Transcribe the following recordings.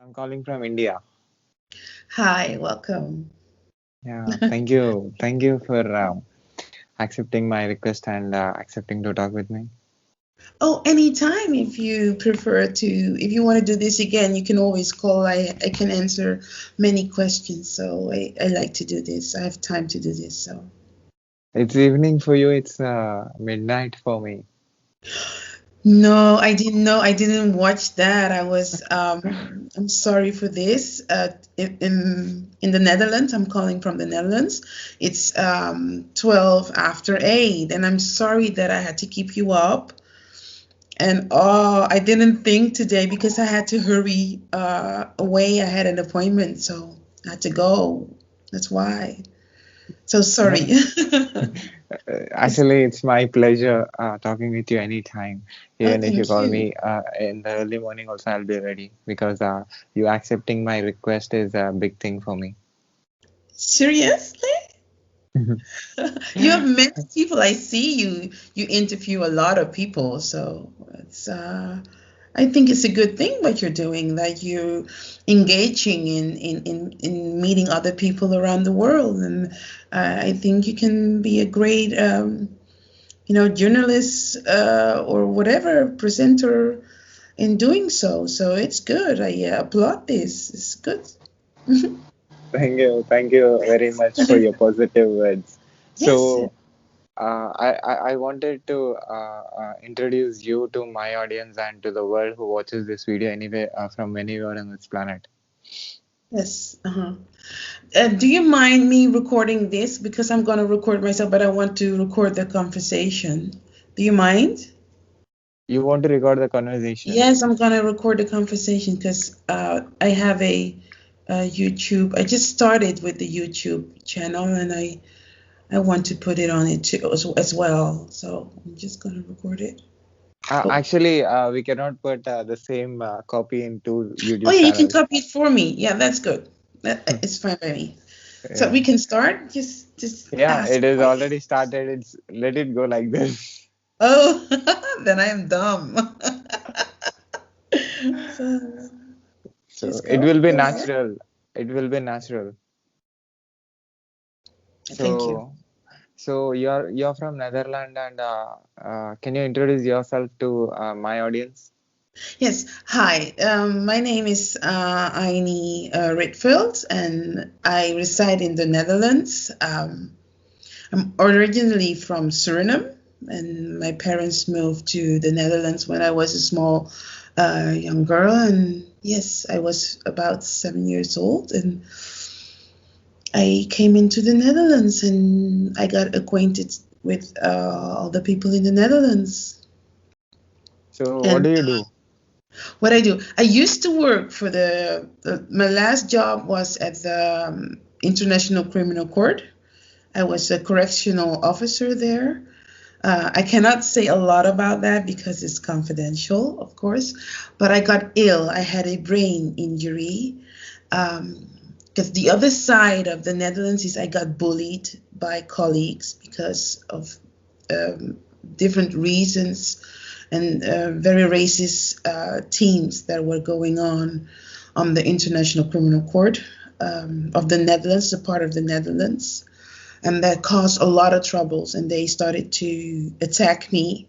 I'm calling from India. Hi, welcome. Yeah, thank you. Thank you for accepting my request and accepting to talk with me. Oh, anytime if you prefer to, if you want to do this again, you can always call. I can answer many questions. So I like to do this. I have time to do this. So It's evening for you, it's midnight for me. no, I didn't know. I didn't watch that. I'm sorry for this. In the Netherlands, I'm calling from the Netherlands. It's 12 after 8, and I'm sorry that I had to keep you up. And oh, I didn't think today because I had to hurry away. I had an appointment, so I had to go. That's why. So sorry. Actually, it's my pleasure talking with you anytime. Oh, Even if you thank call you. me in the early morning, also I'll be ready because you accepting my request is a big thing for me. Seriously? You have many people. I see you. You interview a lot of people, so it's. I think it's a good thing what you're doing. That you're engaging in meeting other people around the world, and I think you can be a great journalist or whatever presenter in doing so. So it's good. I applaud this. It's good. Thank you very much for your positive words. Yes. So, I wanted to introduce you to my audience and to the world who watches this video anyway from anywhere on this planet. Yes. Uh-huh. Do you mind me recording this? Because I'm going to record myself, but I want to record the conversation. Do you mind? You want to record the conversation? Yes, I'm going to record the conversation because I have a YouTube. I just started with the YouTube channel and I want to put it on it too, as well. So I'm just going to record it. Oh, Actually, we cannot put the same copy into oh YouTube yeah, you can channels. copy it for me. Yeah, that's good. It's fine by me. So Yeah, we can start. Just yeah, ask it is questions. already started. It's let it go like this. Oh, then I am dumb. So So just it will be go ahead. natural. It will be natural. Thank you. So. So you're from Netherlands and can you introduce yourself to my audience? Yes. Hi. My name is Aini Rietveld, and I reside in the Netherlands. I'm originally from Suriname, and my parents moved to the Netherlands when I was a small young girl. And yes, I was about 7 years old, and I came into the Netherlands and I got acquainted with all the people in the Netherlands. So what And do you do? what I do, I used to work for my last job was at the International Criminal Court. I was a correctional officer there. I cannot say a lot about that because it's confidential, of course, but I got ill. I had a brain injury. Because the other side of the Netherlands is I got bullied by colleagues because of um, different reasons and very racist teams that were going on the International Criminal Court of the Netherlands, a part of the Netherlands, and that caused a lot of troubles. And they started to attack me.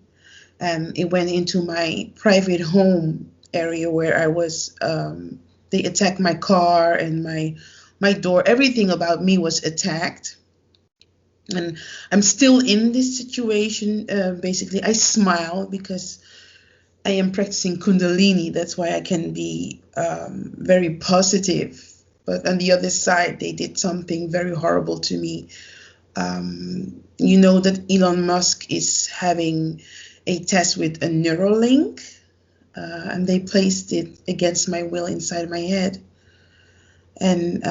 It went into my private home area where I was. They attacked my car and my door. Everything about me was attacked. And I'm still in this situation. Basically, I smile because I am practicing Kundalini. That's why I can be very positive. But on the other side, they did something very horrible to me. You know that Elon Musk is having a test with a Neuralink, and they placed it against my will inside my head. And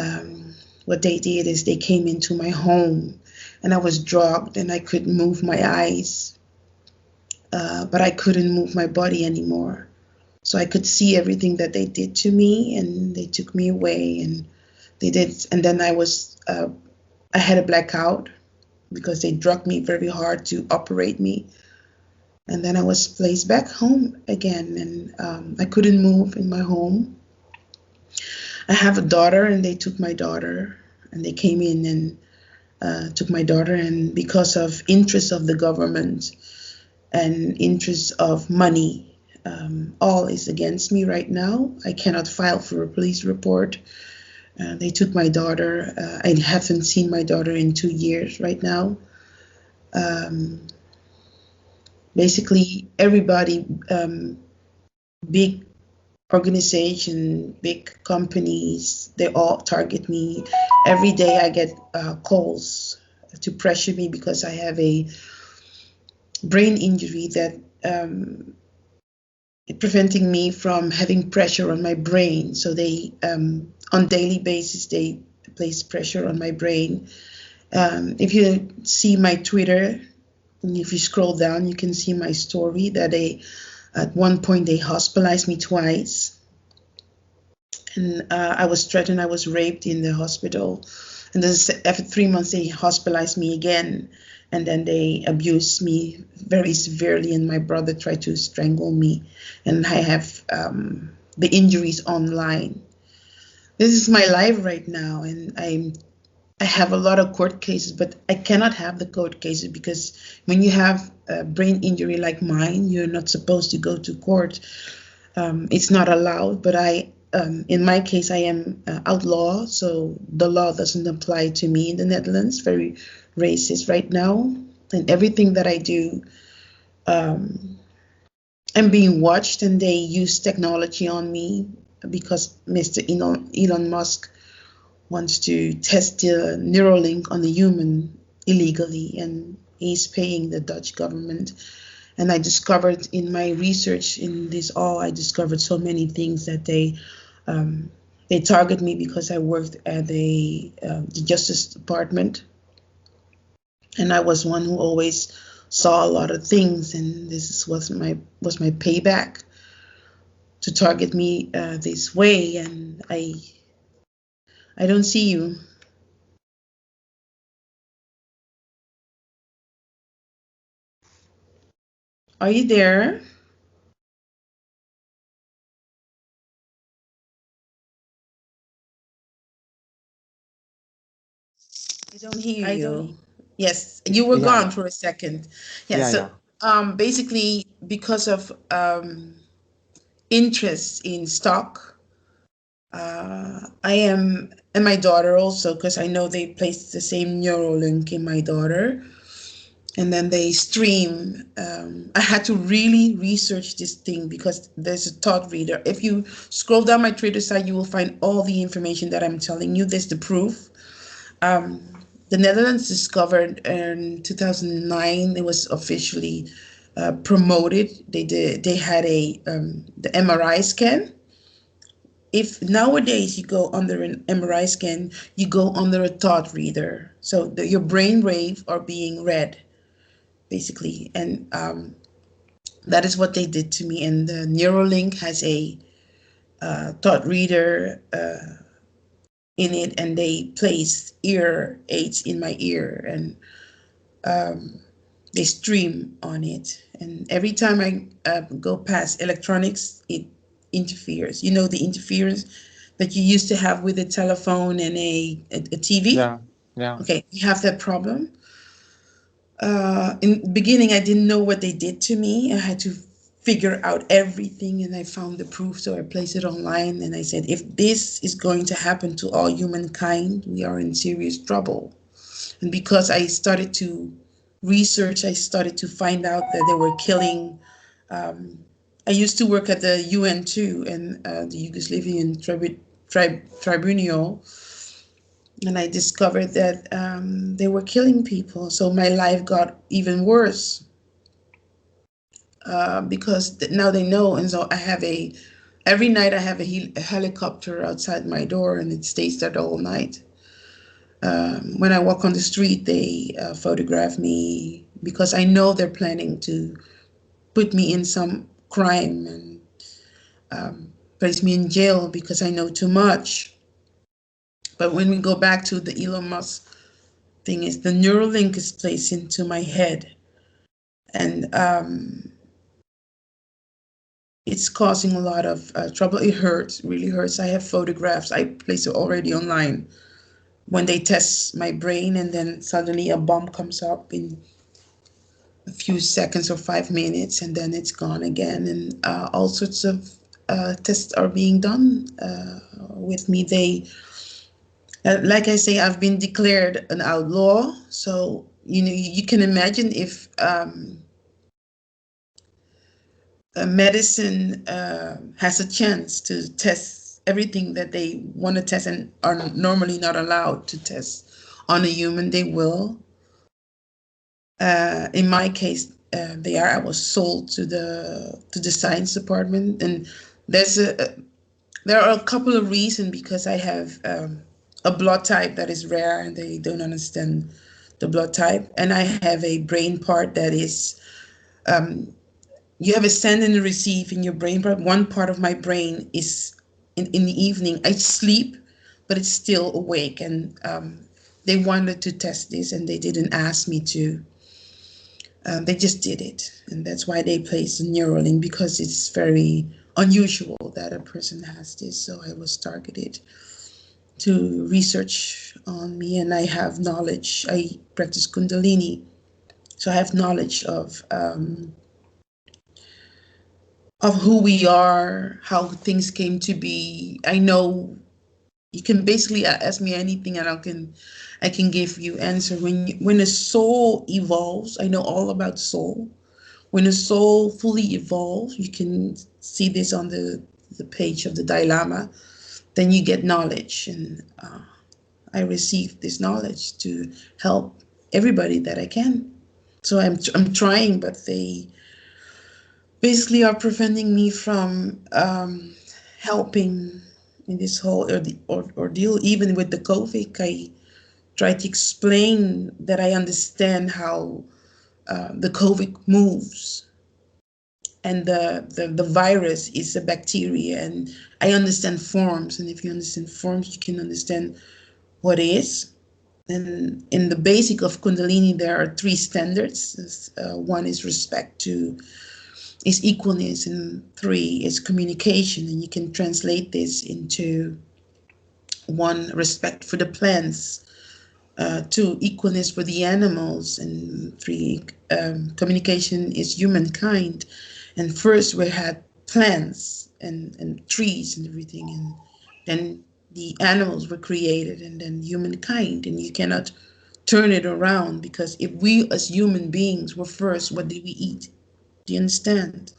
what they did is they came into my home, and I was drugged, and I could move my eyes, but I couldn't move my body anymore. So I could see everything that they did to me, and they took me away, and they did. And then I had a blackout because they drugged me very hard to operate me. And then I was placed back home again, and I couldn't move in my home. I have a daughter, and they took my daughter, and they came in and took my daughter, and because of interest of the government and interest of money, all is against me right now. I cannot file for a police report. They took my daughter. I haven't seen my daughter in 2 years right now. Um, Basically, everybody, big organization, big companies, they all target me. Every day I get calls to pressure me because I have a brain injury that preventing me from having pressure on my brain. So they, on daily basis, they place pressure on my brain. If you see my Twitter, and if you scroll down, you can see my story that at one point they hospitalized me twice, and I was threatened. I was raped in the hospital, and then after 3 months they hospitalized me again, and then they abused me very severely, and my brother tried to strangle me, and I have the injuries online. This is my life right now, and I have a lot of court cases, but I cannot have the court cases because when you have a brain injury like mine, you're not supposed to go to court. It's not allowed. But in my case, I am outlaw, so the law doesn't apply to me in the Netherlands. Very racist right now, and everything that I do, um, I'm being watched, and they use technology on me because Mr. Elon Musk wants to test the Neuralink on the human illegally, and he's paying the Dutch government. And I discovered in my research in this all, I discovered so many things that they target me because I worked at the Justice Department, and I was one who always saw a lot of things, and was my payback to target me this way. And I don't see you. Are you there? I don't hear you. Yes, you were Yeah, gone yeah, for a second. Yeah, yeah, so yeah. basically, because of interest in stock, I am, and my daughter also, because I know they placed the same Neuralink in my daughter, and then they stream. I had to really research this thing because there's a thought reader. If you scroll down my Twitter site, you will find all the information that I'm telling you. There's the proof. Um, the Netherlands discovered in 2009. It was officially promoted. They had the MRI scan. If nowadays you go under an MRI scan, you go under a thought reader. So your brain waves are being read, basically, and that is what they did to me. And the Neuralink has a thought reader in it, and they place ear aids in my ear, and they stream on it. And every time I go past electronics, it interferes. You know, the interference that you used to have with a telephone and a TV? Yeah, yeah. Okay, you have that problem. In the beginning, I didn't know what they did to me. I had to figure out everything, and I found the proof. So I placed it online, and I said, if this is going to happen to all humankind, we are in serious trouble. And because I started to research, I started to find out that they were killing. I used to work at the UN too, and the Yugoslavian tribunal, and I discovered that they were killing people. So my life got even worse because now they know, and so I have every night I have a helicopter outside my door, and it stays there the whole night. When I walk on the street, they photograph me because I know they're planning to put me in some crime and place me in jail because I know too much. But when we go back to the Elon Musk thing, is the Neuralink is placed into my head, and It's causing a lot of trouble. It hurts, really hurts. I have photographs. I place it already online when they test my brain, and then suddenly a bomb comes up in a few seconds or 5 minutes, and then it's gone again. And all sorts of tests are being done with me. Like I say, I've been declared an outlaw. So you can imagine if a medicine has a chance to test everything that they want to test and are normally not allowed to test on a human, they will. In my case, they are. I was sold to the science department, and there's a there are a couple of reasons because I have a blood type that is rare, and they don't understand the blood type, and I have a brain part that is you have a send and a receive in your brain part. One part of my brain is in the evening. I sleep, but it's still awake, and they wanted to test this, and they didn't ask me to. They just did it, and that's why they placed the Neuralink, because it's very unusual that a person has this. So I was targeted to research on me, and I have knowledge. I practice Kundalini, so I have knowledge of who we are, how things came to be. I know you can basically ask me anything, and I can give you answer. When a soul evolves, I know all about soul. When a soul fully evolves, you can see this on the page of the Dalai Lama. Then you get knowledge, and I receive this knowledge to help everybody that I can. So I'm trying, but they basically are preventing me from helping in this whole ordeal. Even with the COVID, I try to explain that I understand how the COVID moves, and the virus is a bacteria, and I understand forms, and if you understand forms, you can understand what is. And in the basic of Kundalini, there are three standards. One is respect, two is equalness, and three is communication. And you can translate this into one, respect for the plants, two, equalness for the animals, and three, communication is humankind. And first we had plants and trees and everything, and then the animals were created, and then humankind. And you cannot turn it around, because if we as human beings were first, what did we eat? Do you understand?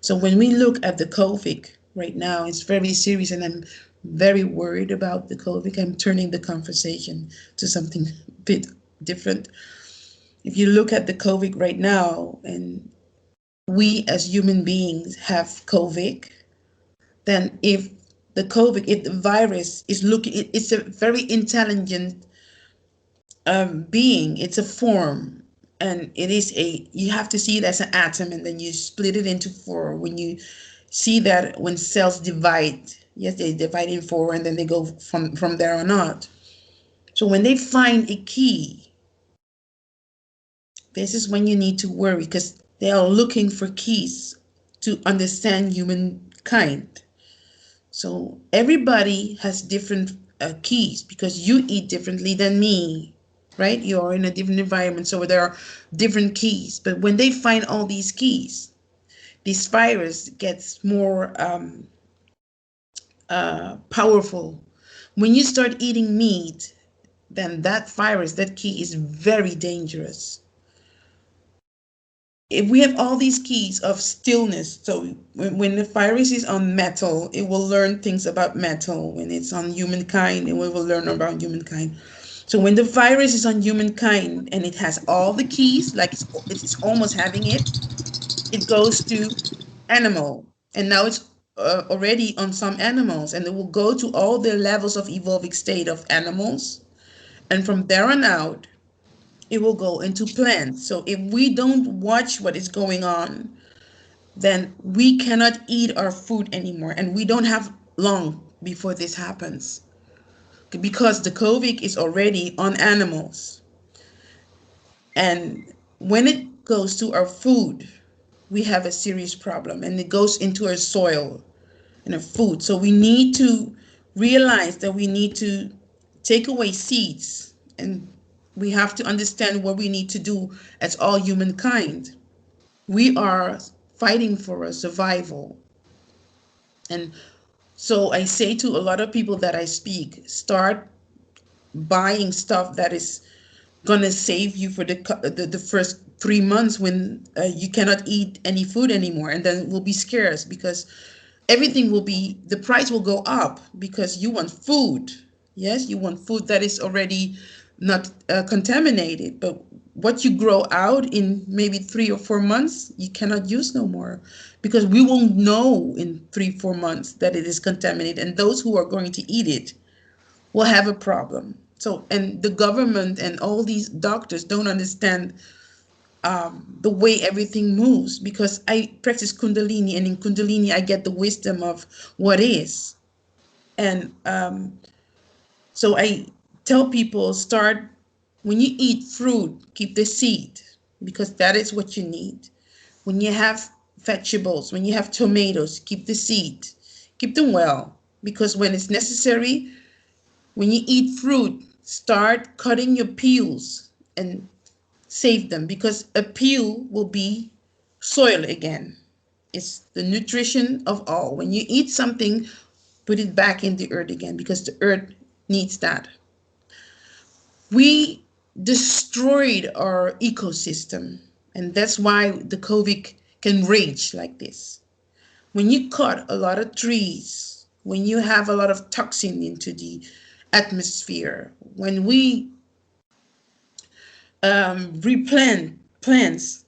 So when we look at the COVID right now, it's very serious, and I'm very worried about the COVID. I'm turning the conversation to something a bit different. If you look at the COVID right now, and we as human beings have COVID, then if the virus is looking, it's a very intelligent being. It's a form, and you have to see it as an atom, and then you split it into four. When you see that when cells divide, yes, they divide in four, and then they go from there on out. So when they find a key, this is when you need to worry, because they are looking for keys to understand humankind. So everybody has different keys, because you eat differently than me, right? You're in a different environment, so there are different keys. But when they find all these keys, this virus gets more powerful. When you start eating meat, then that virus, that key is very dangerous. If we have all these keys of stillness, so when the virus is on metal, it will learn things about metal. When it's on humankind, it will learn about humankind. So when the virus is on humankind and it has all the keys, like it's almost having it goes to animal, and now it's already on some animals, and it will go to all the levels of evolvic state of animals, and from there on out, it will go into plants. So if we don't watch what is going on, then we cannot eat our food anymore, and we don't have long before this happens, because the COVID is already on animals. And when it goes to our food, we have a serious problem, and it goes into our soil and our food. So we need to realize that we need to take away seeds, and we have to understand what we need to do as all humankind. We are fighting for a survival. And so I say to a lot of people that I speak, start buying stuff that is gonna save you for the first 3 months when you cannot eat any food anymore, and then it will be scarce because everything will be, the price will go up because you want food. Yes, you want food that is already not contaminated, but what you grow out in maybe 3 or 4 months you cannot use no more, because we won't know in 3 4 months that it is contaminated, and those who are going to eat it will have a problem. So, and the government and all these doctors don't understand the way everything moves, because I practice Kundalini, and in Kundalini I get the wisdom of what is. And so I tell people, start, when you eat fruit, keep the seed, because that is what you need. When you have vegetables, when you have tomatoes, keep the seed, keep them well, because when it's necessary, when you eat fruit, start cutting your peels and save them, because a peel will be soil again. It's the nutrition of all. When you eat something, put it back in the earth again, because the earth needs that. We destroyed our ecosystem, and that's why the COVID can rage like this. When you cut a lot of trees, when you have a lot of toxin into the atmosphere, when we replant plants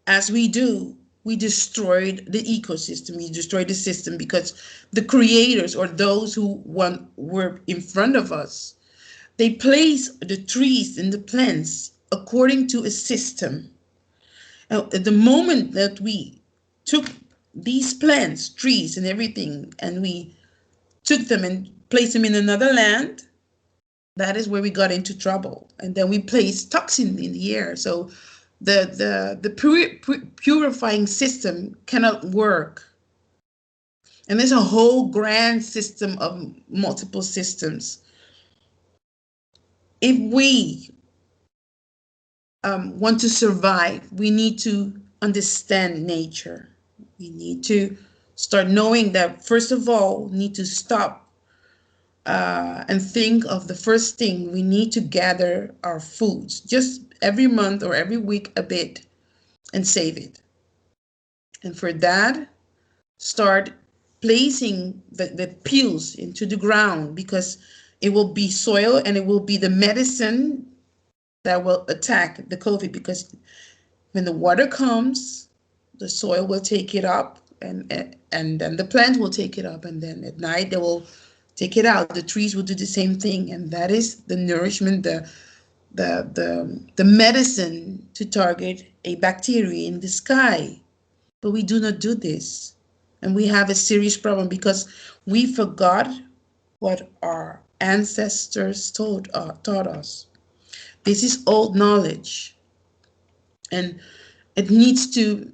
as we do, we destroyed the ecosystem, we destroyed the system, because the creators, or those who were in front of us, they place the trees and the plants according to a system. At the moment that we took these plants, trees, and everything, and we took them and placed them in another land, that is where we got into trouble. And then we placed toxin in the air. So the purifying system cannot work. And there's a whole grand system of multiple systems. If we want to survive, we need to understand nature. We need to start knowing that, first of all, we need to stop and think of the first thing. We need to gather our foods just every month or every week a bit and save it. And for that, start placing the peels into the ground, because it will be soil and it will be the medicine that will attack the COVID, because when the water comes, the soil will take it up, and then the plant will take it up, and then at night they will take it out. The trees will do the same thing, and that is the nourishment, the medicine to target a bacteria in the sky. But we do not do this, and we have a serious problem because we forgot what our ancestors taught us. This is old knowledge, and it needs to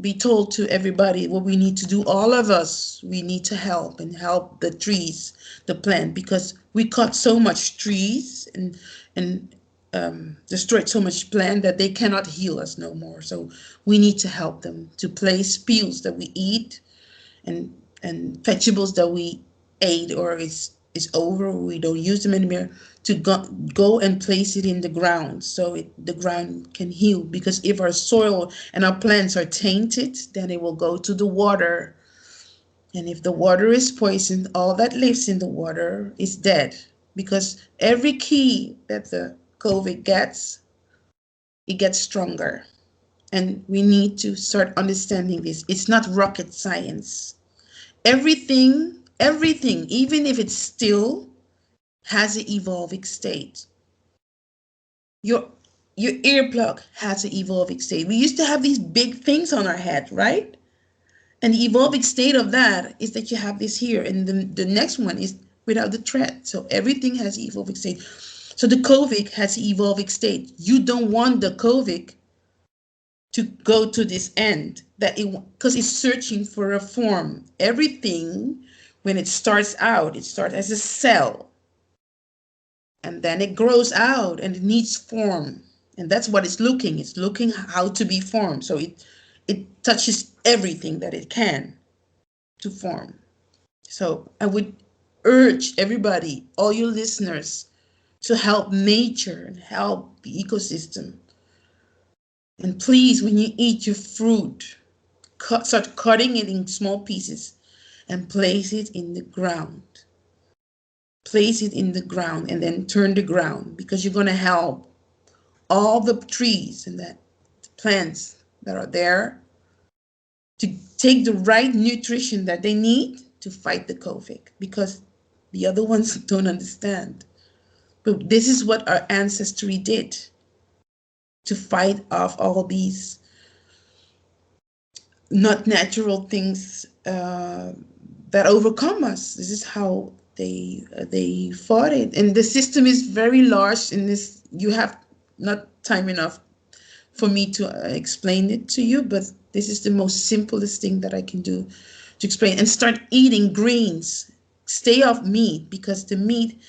be told to everybody what we need to do. All of us, we need to help, and help the trees, the plant, because we cut so much trees and destroyed so much plant that they cannot heal us no more. So we need to help them to place peels that we eat, and vegetables that we ate or is over, we don't use them anymore, to go and place it in the ground, so the ground can heal. Because if our soil and our plants are tainted, then it will go to the water, and if the water is poisoned, all that lives in the water is dead. Because every key that the COVID gets, it gets stronger, and we need to start understanding this. It's not rocket science. Everything, even if it's still, has an evolvic state. Your earplug has an evolvic state. We used to have these big things on our head, right? And the evolvic state of that is that you have this here, and the next one is without the thread. So everything has an evolvic state. So the COVID has an evolvic state. You don't want the COVID to go to this end, that it, because it's searching for a form. Everything, when it starts out, it starts as a cell, and then it grows out and it needs form, and that's what it's looking how to be formed. So it touches everything that it can to form. So I would urge everybody, all your listeners, to help nature and help the ecosystem. And please, when you eat your fruit, start cutting it in small pieces and place it in the ground. Place it in the ground and then turn the ground, because you're going to help all the trees and the plants that are there to take the right nutrition that they need to fight the COVID, because the other ones don't understand. But this is what our ancestry did to fight off all these not natural things that overcome us. This is how they fought it, and the system is very large. In this, you have not time enough for me to explain it to you, but this is the most simplest thing that I can do to explain. And start eating greens. Stay off meat, because the meat,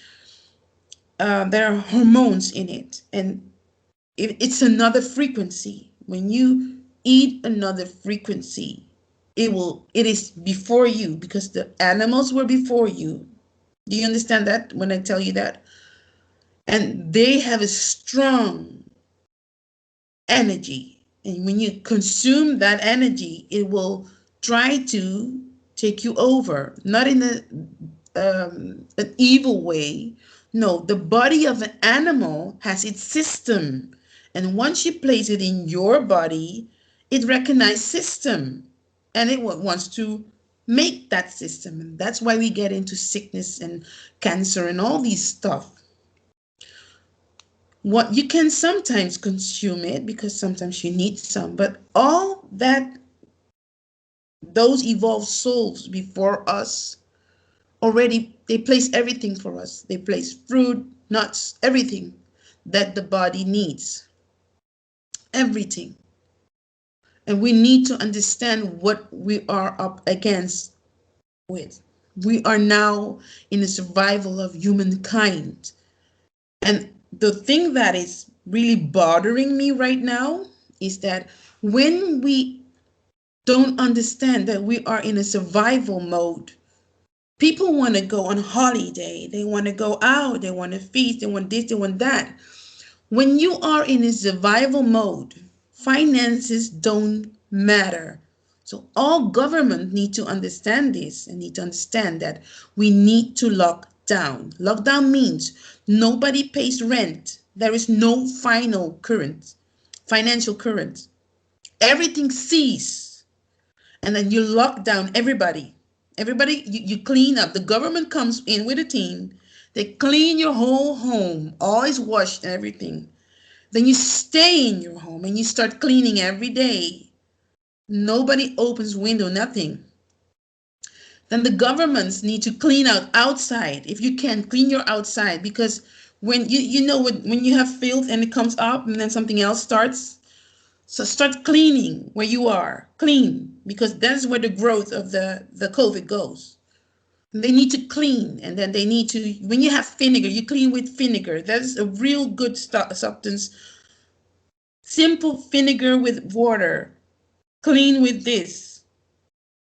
there are hormones in it, and it's another frequency. When you eat another frequency, it is before you, because the animals were before you. Do you understand that when I tell you that? And they have a strong energy, and when you consume that energy, it will try to take you over, not in an evil way. No, the body of an animal has its system, and once you place it in your body, it recognizes system, and it wants to make that system. And that's why we get into sickness and cancer and all these stuff. What you can sometimes consume it, because sometimes you need some, but all that, those evolved souls before us already, they place everything for us. They place fruit, nuts, everything that the body needs, everything. And we need to understand what we are up against with. We are now in the survival of humankind. And the thing that is really bothering me right now is that when we don't understand that we are in a survival mode, people want to go on holiday, they want to go out, they want to feast, they want this, they want that. When you are in a survival mode, finances don't matter. So all government need to understand this, and need to understand that we need to lock down. Lockdown means nobody pays rent. There is no financial current. Everything cease, and then you lock down everybody. Everybody, you clean up. The government comes in with a team. They clean your whole home, all is washed and everything. Then you stay in your home and you start cleaning every day. Nobody opens window, nothing. Then the governments need to clean out outside. If you can, clean your outside, because when you know when you have filth and it comes up and then something else starts. So start cleaning where you are. Clean, because that's where the growth of the COVID goes. They need to clean, and then they need to, when you have vinegar, you clean with vinegar. That's a real good substance. Simple vinegar with water. Clean with this.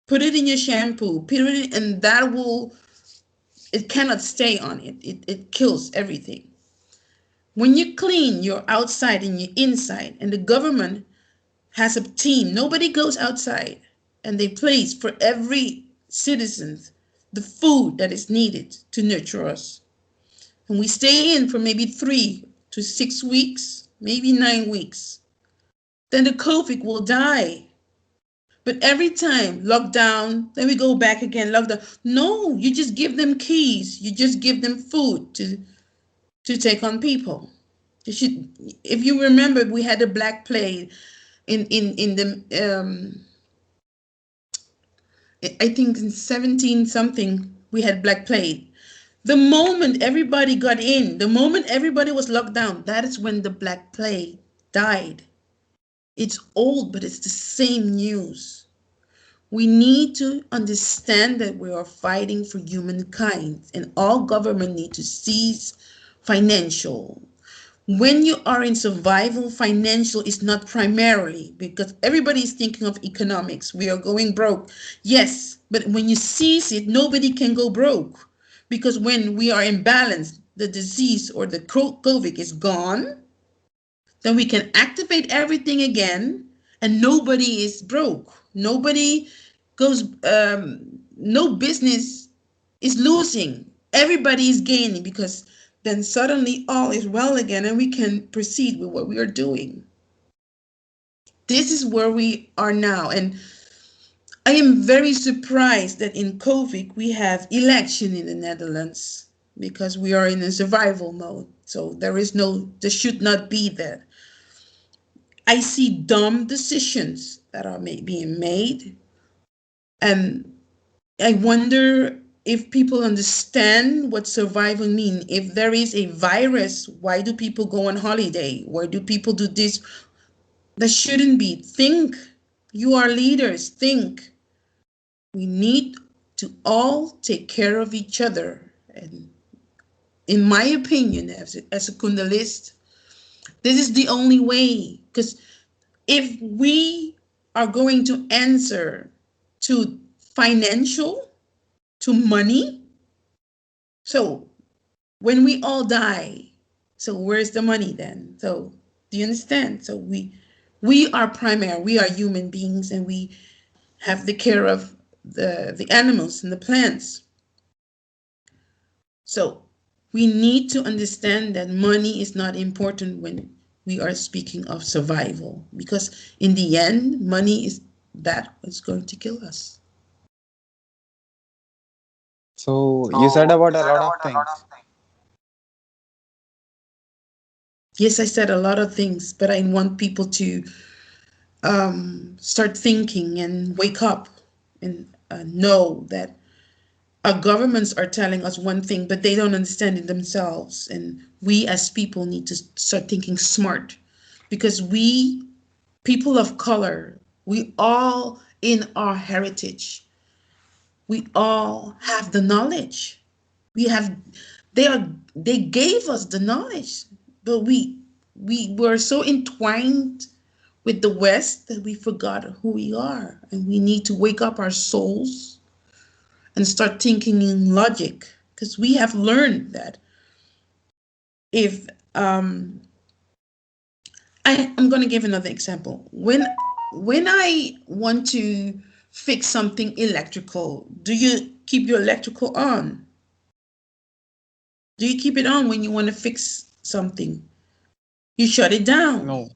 Put it in your shampoo. Put it in, and that will, it cannot stay on it. It kills everything. When you clean your outside and your inside, and the government has a team, nobody goes outside, and they place for every citizen the food that is needed to nurture us. And we stay in for maybe 3 to 6 weeks, maybe 9 weeks. Then the COVID will die. But every time, lockdown, then we go back again, lockdown. No, you just give them keys. You just give them food to take on people. You should, if you remember, we had a black plague in the I think in 17 something we had black plague. The moment everybody got in, the moment everybody was locked down, that is when the black plague died. It's old, but it's the same news. We need to understand that we are fighting for humankind, and all government need to cease financial. When you are in survival, financial is not primarily, because everybody is thinking of economics. We are going broke. Yes, but when you cease it, nobody can go broke. Because when we are in balance, the disease or the COVID is gone, then we can activate everything again, and nobody is broke. Nobody goes, no business is losing. Everybody is gaining, because then suddenly all is well again and we can proceed with what we are doing. This is where we are now. And I am very surprised that in COVID we have election in the Netherlands, because we are in a survival mode. So there should not be that. I see dumb decisions that are being made. And I wonder if people understand what survival means. If there is a virus, why do people go on holiday? Why do people do this? That shouldn't be. Think. You are leaders. Think. We need to all take care of each other. And in my opinion, as a Kundalist, this is the only way. Because if we are going to answer to financial, to money, so when we all die, so where's the money then? So do you understand? So we are primary, we are human beings, and we have the care of the animals and the plants. So we need to understand that money is not important when we are speaking of survival, because in the end, money is that what's going to kill us. So you said about a lot of things. Yes, I said a lot of things, but I want people to start thinking and wake up and know that our governments are telling us one thing, but they don't understand it themselves. And we as people need to start thinking smart, because we, people of color, we all in our heritage, we all have the knowledge. We have, they gave us the knowledge, but we were so entwined with the West that we forgot who we are. And we need to wake up our souls and start thinking in logic, because we have learned that if I'm going to give another example. When I want to fix something electrical, do you keep your electrical on? Do you keep it on when you want to fix something? You shut it down. No.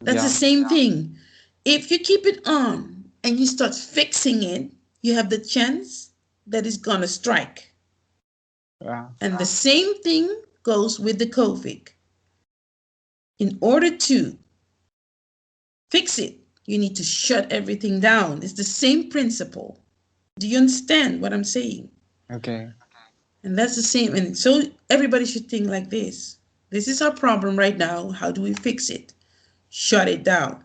That's the Yeah. same thing. If you keep it on and you start fixing it, you have the chance that it's gonna strike. Yeah. And the same thing goes with the COVID. In order to fix it, you need to shut everything down. It's the same principle. Do you understand what I'm saying? Okay. And that's the same. And so everybody should think like this. This is our problem right now. How do we fix it? Shut it down.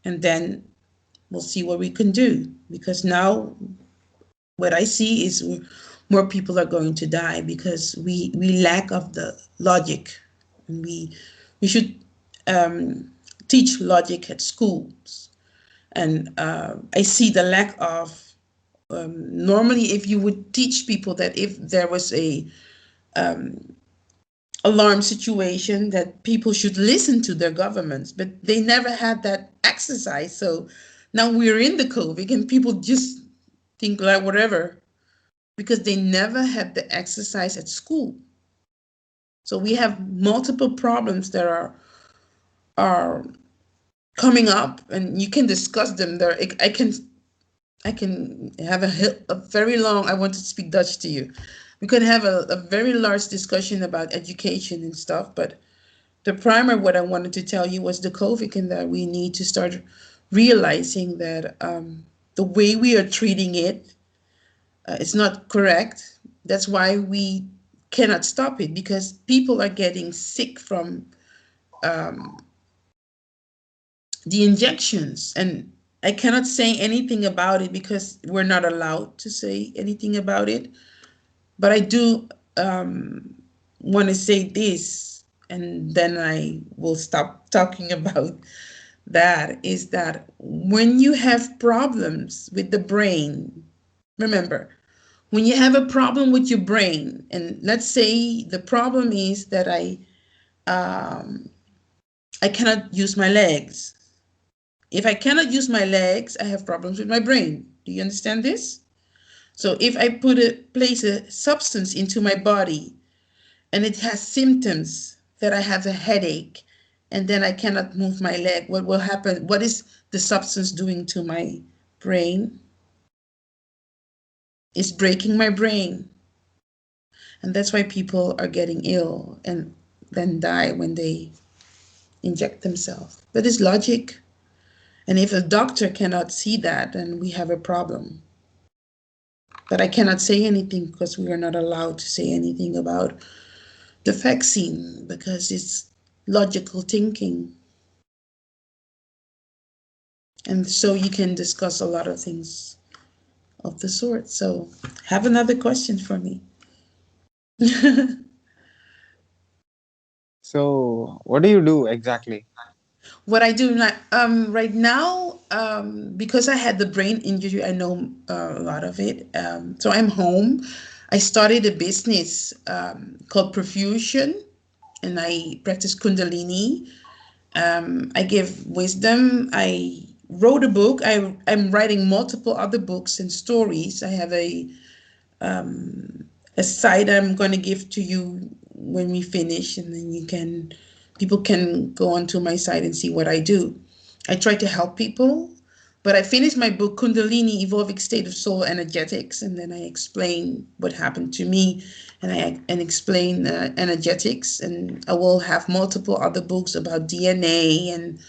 And then we'll see what we can do. Because now what I see is more people are going to die, because we lack of the logic. And we should teach logic at schools. And I see the lack of, normally if you would teach people that if there was a alarm situation, that people should listen to their governments, but they never had that exercise. So now we're in the COVID and people just think like whatever, because they never had the exercise at school. So we have multiple problems that are coming up, and you can discuss them there. I can have a very long. I want to speak Dutch to you. We could have a very large discussion about education and stuff, but the primer what I wanted to tell you was the COVID, and that we need to start realizing that the way we are treating it, it's not correct. That's why we cannot stop it, because people are getting sick from the injections, and I cannot say anything about it because we're not allowed to say anything about it. But I do want to say this, and then I will stop talking about that, is that when you have problems with the brain, remember, when you have a problem with your brain, and let's say the problem is that I cannot use my legs. If I cannot use my legs, I have problems with my brain. Do you understand this? So if I place a substance into my body and it has symptoms that I have a headache and then I cannot move my leg, what will happen? What is the substance doing to my brain? It's breaking my brain. And that's why people are getting ill and then die when they inject themselves. That is logic. And if a doctor cannot see that, then we have a problem. But I cannot say anything because we are not allowed to say anything about the vaccine because it's logical thinking. And so you can discuss a lot of things of the sort. So have another question for me. So, what do you do exactly? What I do right now, because I had the brain injury, I know a lot of it. So I'm home. I started a business called Perfusion, and I practice Kundalini. I give wisdom. I wrote a book. I'm writing multiple other books and stories. I have a site I'm going to give to you when we finish, and then people can go onto my site and see what I do. I try to help people, but I finished my book, Kundalini Evolvic State of Soul Energetics, and then I explain what happened to me, and I explain energetics, and I will have multiple other books about DNA and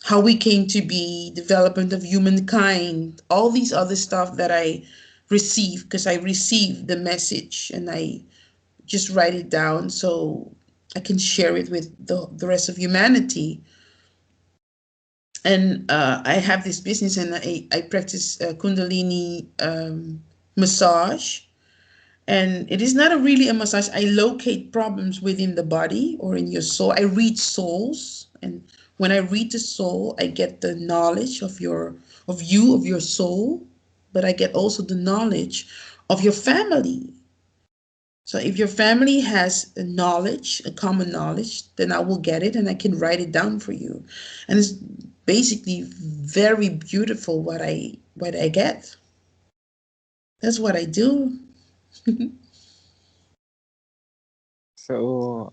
how we came to be, development of humankind, all these other stuff that I receive because I receive the message and I just write it down so I can share it with the rest of humanity. And I have this business and I practice Kundalini massage. And it is not really a massage. I locate problems within the body or in your soul. I read souls. And when I read the soul, I get the knowledge of your soul, but I get also the knowledge of your family. So if your family has a knowledge, a common knowledge, then I will get it and I can write it down for you. And it's basically very beautiful what I get. That's what I do. So,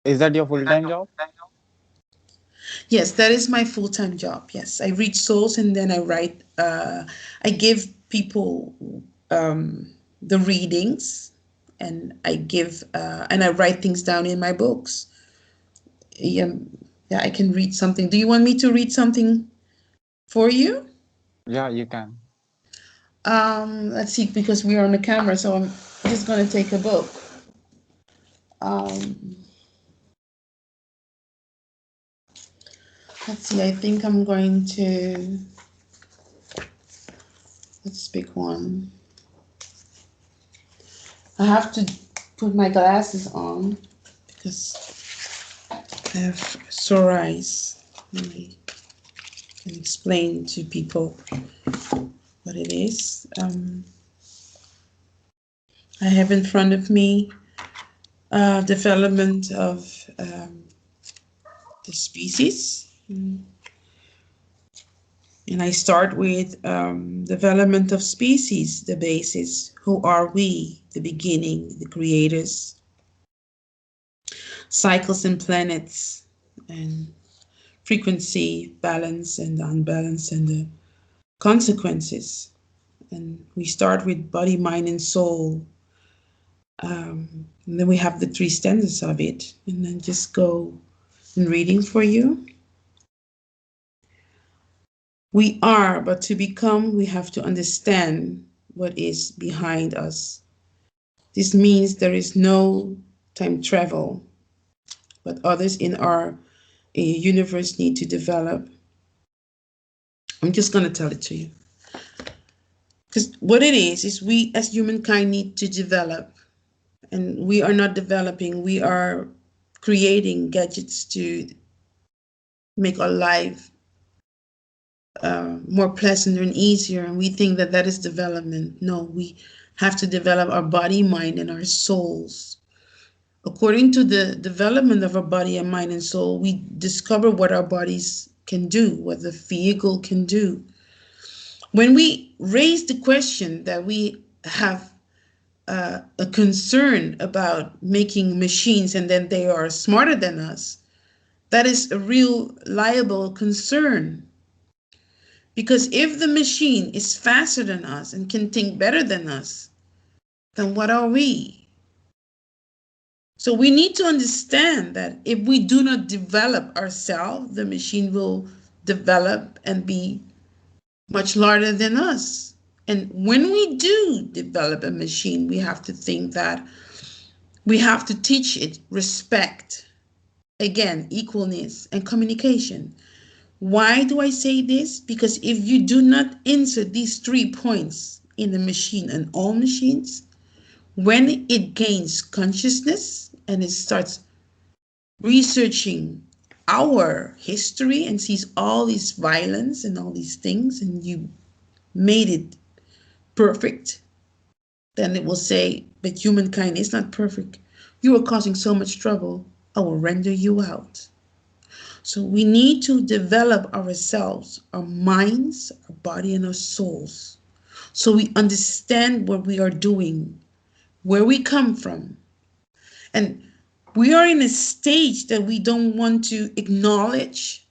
is that your full-time job? Yes, that is my full-time job. Yes, I read souls and then I write. I give people the readings, and I write things down in my books. Yeah, yeah, I can read something. Do you want me to read something for you? Yeah, you can. Let's see, because we are on the camera, so I'm just going to take a book. Um, let's see. I think I'm going to. Let's pick one. I have to put my glasses on because I have sore eyes. I can explain to people what it is. I have in front of me development of the species. And I start with development of species, the basis. Who are we? The beginning, the creators. Cycles and planets, and frequency, balance and the unbalance, and the consequences. And we start with body, mind, and soul. And then we have the three stanzas of it, and then just go in reading for you. We are, but to become, we have to understand what is behind us. This means there is no time travel, but others in our a universe need to develop. I'm just gonna tell it to you. Because what it is we as humankind need to develop, and we are not developing. We are creating gadgets to make our life more pleasant and easier, and we think that that is development. No, we have to develop our body, mind, and our souls. According to the development of our body and mind and soul, we discover what our bodies can do, what the vehicle can do. When we raise the question that we have a concern about making machines and then they are smarter than us, that is a real liable concern. Because if the machine is faster than us and can think better than us, then what are we? So we need to understand that if we do not develop ourselves, the machine will develop and be much larger than us. And when we do develop a machine, we have to think that we have to teach it respect, again, equalness and communication. Why do I say this? Because if you do not answer these 3 points in the machine and all machines, when it gains consciousness and it starts researching our history and sees all this violence and all these things, and you made it perfect, then it will say, but humankind is not perfect. You are causing so much trouble. I will render you out. So we need to develop ourselves, our minds, our body, and our souls. So we understand what we are doing, where we come from. And we are in a stage that we don't want to acknowledge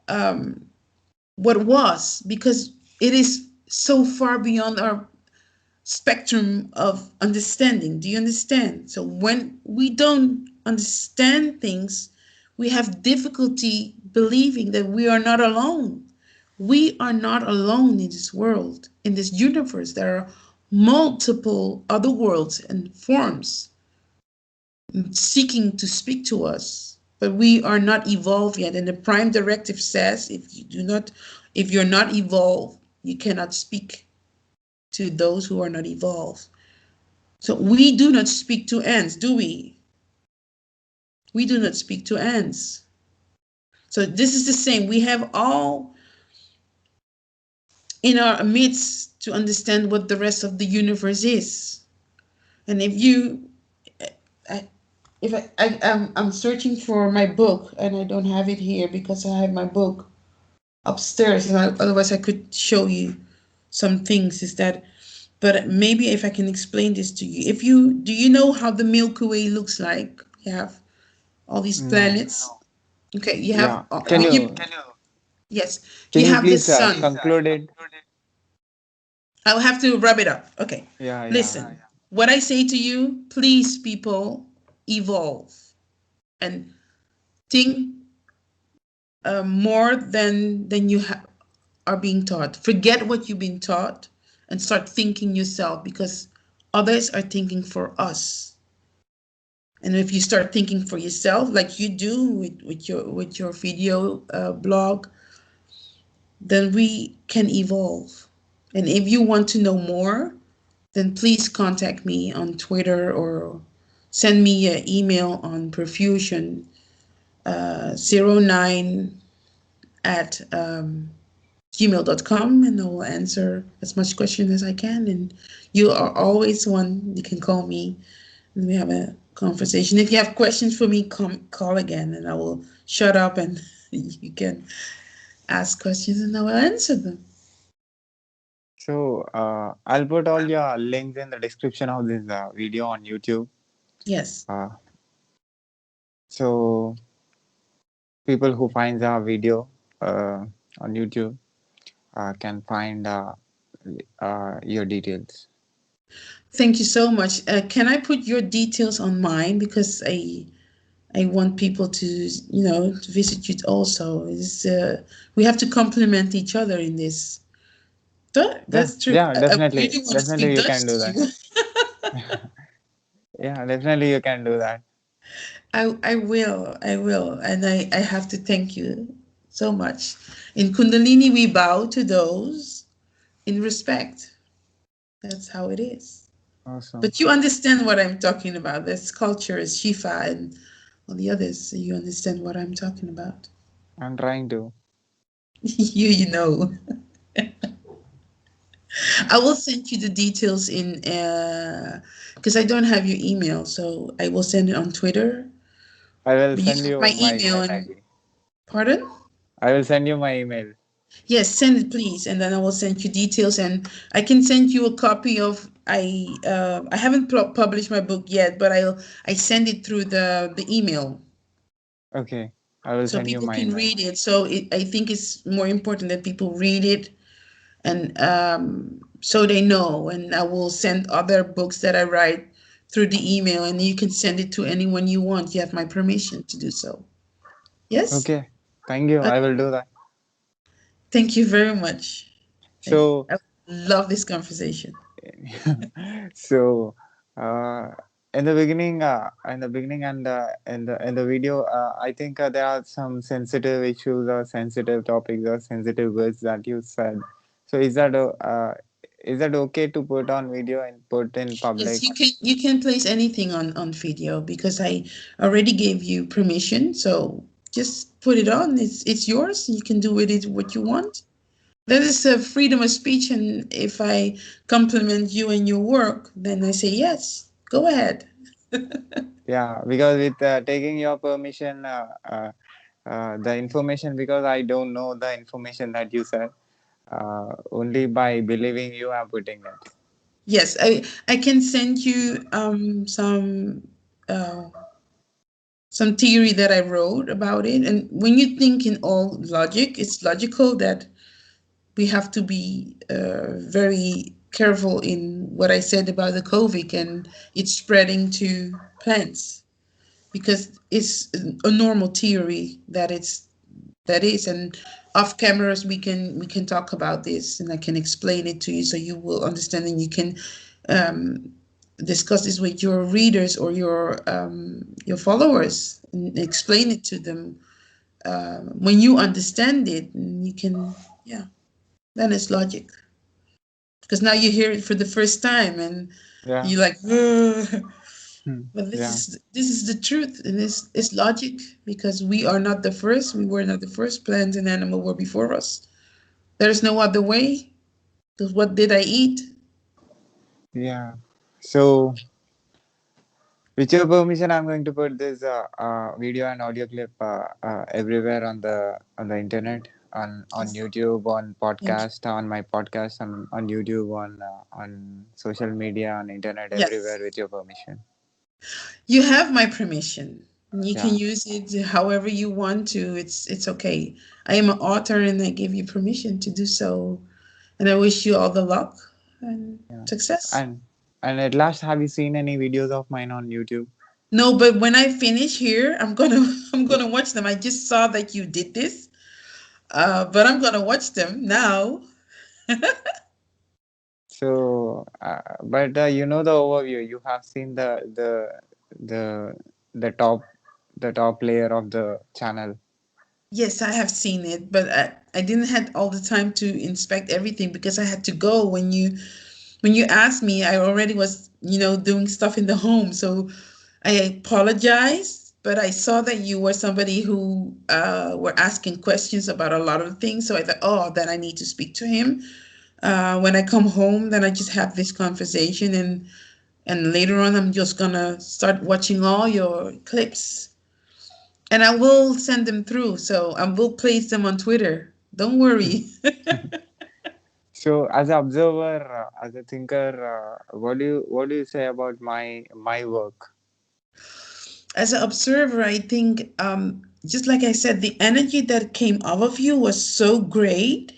what was, because it is so far beyond our spectrum of understanding. Do you understand? So when we don't understand things, we have difficulty believing that we are not alone. We are not alone in this world, in this universe. There are multiple other worlds and forms seeking to speak to us, but we are not evolved yet. And the prime directive says if you're not evolved, you cannot speak to those who are not evolved. So we do not speak to ants, do we? We do not speak to ants. So this is the same. We have all in our midst to understand what the rest of the universe is. And if you, I, if I'm searching for my book and I don't have it here because I have my book upstairs, and otherwise I could show you some things. Is that, but maybe if I can explain this to you. If you do, you know how the Milky Way looks like? You have all these No. planets. Okay, you have Yeah. Can you yes, can you you have the please sun. conclude it? I'll have to wrap it up. Okay, Yeah, yeah. listen. What I say to you, please, people, evolve and think more than you are being taught. Forget what you've been taught and start thinking yourself, because others are thinking for us. And if you start thinking for yourself, like you do with your video blog, then we can evolve. And if you want to know more, then please contact me on Twitter or send me an email on perfusion 09 at gmail.com, and I will answer as much question as I can. And you are always one. You can call me and we have a conversation. If you have questions for me, call again and I will shut up and you can ask questions and I will answer them. So I'll put all your links in the description of this video on YouTube. Yes. Uh, so people who finds our video on YouTube can find your details. Thank you so much. Can I put your details on mine, because I want people to to visit you also. We have to complement each other in this. Yeah, That's true. yeah, I definitely, really want to definitely speak you Dutch can to do that. you. Yeah, definitely you can do that. I will, and I have to thank you so much. In Kundalini, we bow to those in respect. That's how it is. Awesome. But you understand what I'm talking about. This culture is Shifa and all the others. So you understand what I'm talking about. I'm trying to. You know. I will send you the details in because I don't have your email, so I will send it on Twitter. I will But you send have you my my email email and ID. pardon? I will send you my email. Yes, send it please, and then I will send you details, and I can send you a copy of I haven't published my book yet, but I send it through the email Okay. I will so send you people my can email. read it. So I think it's more important that people read it and so they know. And I will send other books that I write through the email, and you can send it to anyone you want. You have my permission to do so. Yes. Okay. Thank you. I will do that. Thank you very much. So, I love this conversation. so, uh, in the beginning, and in the video, I think there are some sensitive issues or sensitive topics or sensitive words that you said. So, is that okay to put on video and put in Yes, public? you can place anything on video because I already gave you permission. So just put it on. It's yours. You can do with it what you want. That is a freedom of speech, and if I compliment you and your work, then I say yes. Go ahead. Yeah, because with taking your permission, the information, because I don't know the information that you said. Only by believing you, I'm putting it. Yes, I can send you uh, some theory that I wrote about it. And when you think in all logic, it's logical that we have to be very careful in what I said about the COVID and it's spreading to plants because it's a normal theory that is. And off cameras we can talk about this and I can explain it to you so you will understand and you can um, discuss this with your readers or your followers and explain it to them. When you understand it, you can, yeah, then it's logic. Because now you hear it for the first time and Yeah. you're like, "Ugh." Hmm. But this Yeah. is this is the truth, and it's logic because we are not the first. We were not the first. Plant and animal were before us. There's no other way. Because what did I eat? Yeah. So, with your permission, I'm going to put this video and audio clip everywhere on the internet, on Yes. YouTube, on Thank you. podcast, on my podcast, on YouTube, on social media, on internet, everywhere Yes. with your permission. You have my permission. You can Yeah. use it however you want to. It's okay. I am an author and I give you permission to do so. And I wish you all the luck and Yeah. success. And and at last, have you seen any videos of mine on YouTube? No, but when I finish here, I'm gonna I'm gonna watch them. I just saw that you did this, but I'm gonna watch them now. So, but you know the overview. You have seen the the top the top layer of the channel. Yes, I have seen it, but I didn't have all the time to inspect everything because I had to go when you asked me. I already was doing stuff in the home, so I apologize. But I saw that you were somebody who were asking questions about a lot of things, so I thought, oh, then I need to speak to him. When I come home, then I just have this conversation, and later on, I'm just gonna start watching all your clips, and I will send them through. So I will place them on Twitter. Don't worry. So, as an observer, as a thinker, what do you say about my work? As an observer, I think just like I said, the energy that came out of you was so great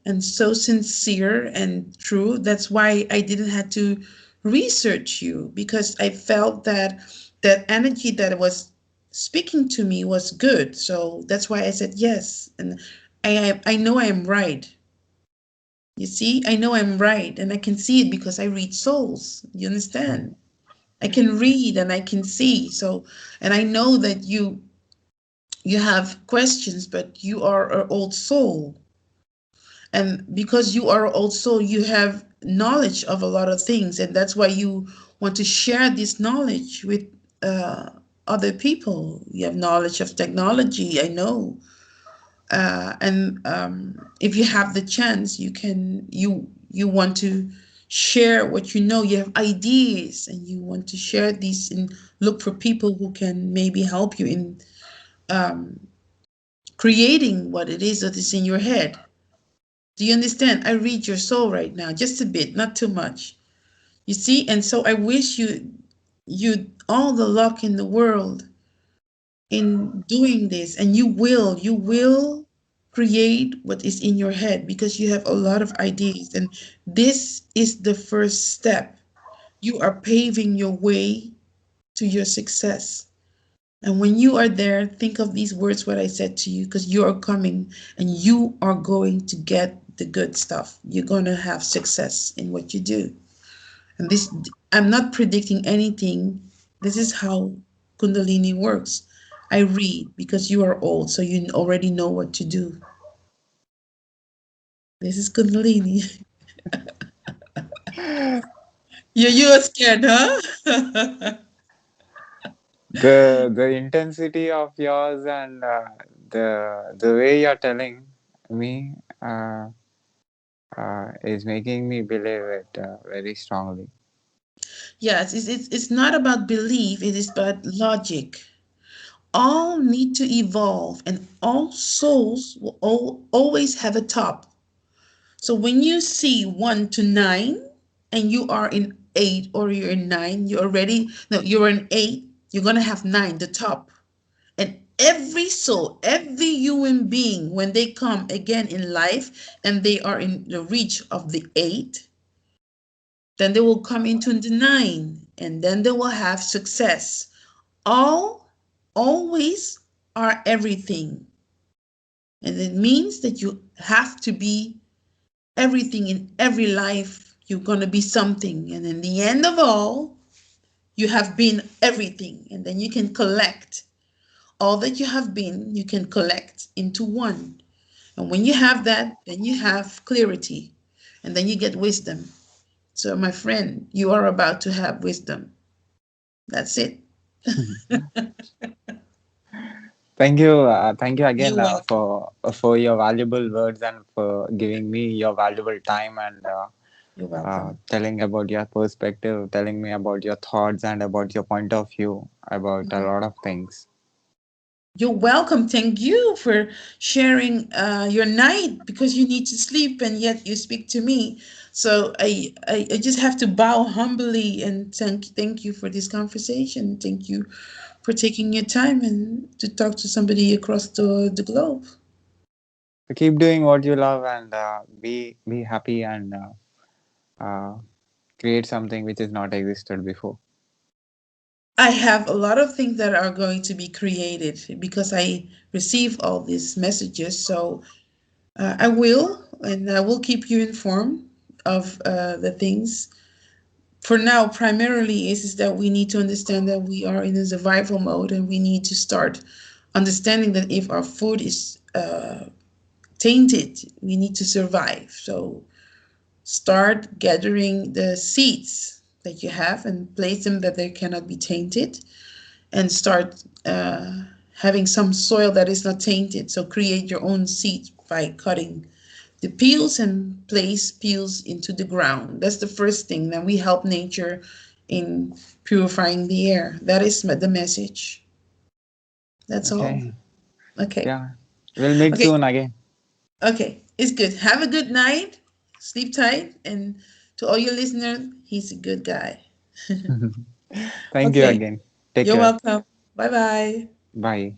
and so sincere and true. That's why I didn't have to research you because I felt that that energy that was speaking to me was good. So that's why I said yes. And I know I am right. You see, I know I'm right and I can see it because I read souls. You understand? I can read and I can see. So, and I know that you have questions, but you are an old soul. And because you are old soul, you have knowledge of a lot of things, and that's why you want to share this knowledge with uh, other people. You have knowledge of technology, I know. And if you have the chance, you want to share what you know. You have ideas and you want to share these and look for people who can maybe help you in um, creating what it is that is in your head. Do you understand? I read your soul right now, just a bit, not too much. You see, and so I wish you all the luck in the world in doing this, and you will create what is in your head because you have a lot of ideas, and this is the first step. You are paving your way to your success. And when you are there, think of these words, what I said to you, because you are coming and you are going to get the good stuff. You're going to have success in what you do. And this, I'm not predicting anything. This is how Kundalini works. I read because you are old, so you already know what to do. This is Kundalini. You are scared, huh? The intensity of yours and the way you're telling me is making me believe it very strongly. Yes, it's not about belief, it is about logic. All need to evolve, and all souls will always have a top. So when you see 1 to 9 and you are in 8 or you're in 9, you're already, no, you're in 8, you're going to have 9, the top. And every soul, every human being, when they come again in life and they are in the reach of the 8, then they will come into the 9 and then they will have success. All always are everything. And it means that you have to be everything in every life. You're going to be something. And in the end of all, you have been everything. And then you can collect all that you have been, you can collect into one. And when you have that, then you have clarity. And then you get wisdom. So, my friend, you are about to have wisdom. That's it. Thank you again You're welcome. for your valuable words and for giving me your valuable time and You're welcome. telling about your perspective, telling me about your thoughts and about your point of view about a lot of things. You're welcome. Thank you for sharing your night because you need to sleep and yet you speak to me. So I just have to bow humbly and thank you for this conversation. Thank you for taking your time and to talk to somebody across the globe. So keep doing what you love and be happy and uh, create something which has not existed before. I have a lot of things that are going to be created because I receive all these messages. So I will, and I will keep you informed of the things. For now, primarily is that we need to understand that we are in a survival mode, and we need to start understanding that if our food is tainted, we need to survive. So start gathering the seeds that you have and place them that they cannot be tainted, and start having some soil that is not tainted. So create your own seed by cutting the peels and place peels into the ground. That's the first thing. Then we help nature in purifying the air. That is the message. That's all. Okay. Okay. Yeah. We'll meet Okay. soon again. Okay. It's good. Have a good night. Sleep tight. And to all your listeners, he's a good guy. Thank you Okay. again. Take You're care. welcome. Bye bye. Bye.